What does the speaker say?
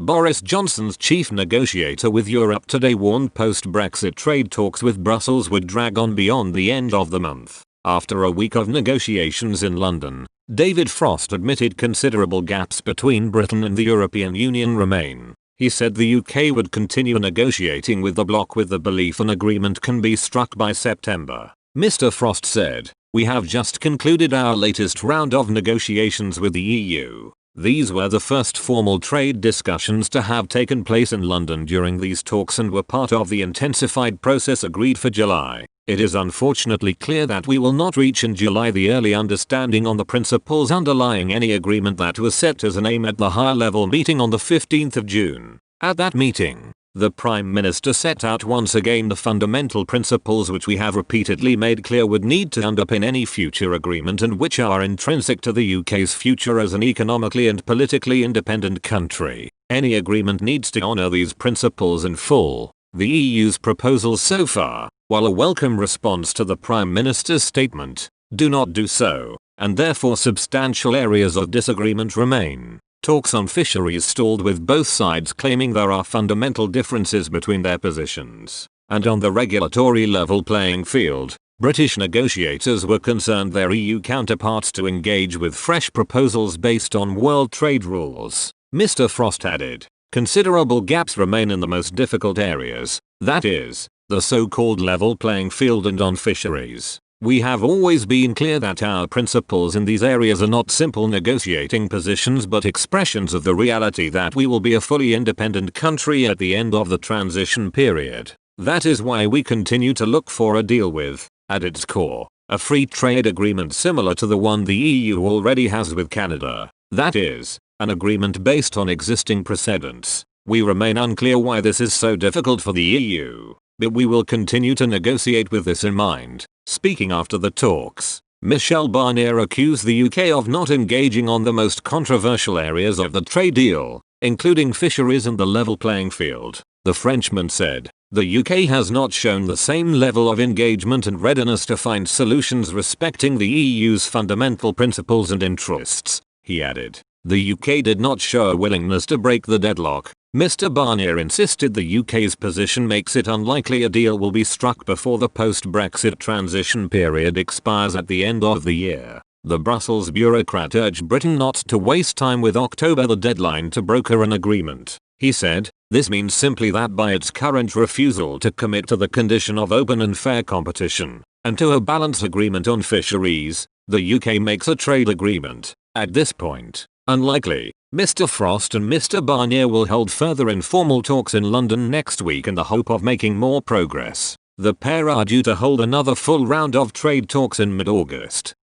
Boris Johnson's chief negotiator with Europe today warned post-Brexit trade talks with Brussels would drag on beyond the end of the month. After a week of negotiations in London, David Frost admitted considerable gaps between Britain and the European Union remain. He said the UK would continue negotiating with the bloc with the belief an agreement can be struck by September. Mr. Frost said, "We have just concluded our latest round of negotiations with the EU. These were the first formal trade discussions to have taken place in London during these talks and were part of the intensified process agreed for July. It is unfortunately clear that we will not reach in July the early understanding on the principles underlying any agreement that was set as an aim at the higher-level meeting on the 15th of June. At that meeting, the Prime Minister set out once again the fundamental principles which we have repeatedly made clear would need to underpin any future agreement and which are intrinsic to the UK's future as an economically and politically independent country. Any agreement needs to honour these principles in full. The EU's proposals so far, while a welcome response to the Prime Minister's statement, do not do so, and therefore substantial areas of disagreement remain." Talks on fisheries stalled with both sides claiming there are fundamental differences between their positions. And on the regulatory level playing field, British negotiators were concerned their EU counterparts to engage with fresh proposals based on world trade rules. Mr. Frost added, "Considerable gaps remain in the most difficult areas, that is, the so-called level playing field and on fisheries. We have always been clear that our principles in these areas are not simple negotiating positions but expressions of the reality that we will be a fully independent country at the end of the transition period. That is why we continue to look for a deal with, at its core, a free trade agreement similar to the one the EU already has with Canada. That is, an agreement based on existing precedents. We remain unclear why this is so difficult for the EU, but we will continue to negotiate with this in mind." Speaking after the talks, Michel Barnier accused the UK of not engaging on the most controversial areas of the trade deal, including fisheries and the level playing field. The Frenchman said, "The UK has not shown the same level of engagement and readiness to find solutions respecting the EU's fundamental principles and interests." He added, "The UK did not show a willingness to break the deadlock." Mr. Barnier insisted the UK's position makes it unlikely a deal will be struck before the post-Brexit transition period expires at the end of the year. The Brussels bureaucrat urged Britain not to waste time with October, the deadline to broker an agreement. He said, "This means simply that by its current refusal to commit to the condition of open and fair competition, and to a balanced agreement on fisheries, the UK makes a trade agreement, at this point, unlikely." Mr. Frost and Mr. Barnier will hold further informal talks in London next week in the hope of making more progress. The pair are due to hold another full round of trade talks in mid-August.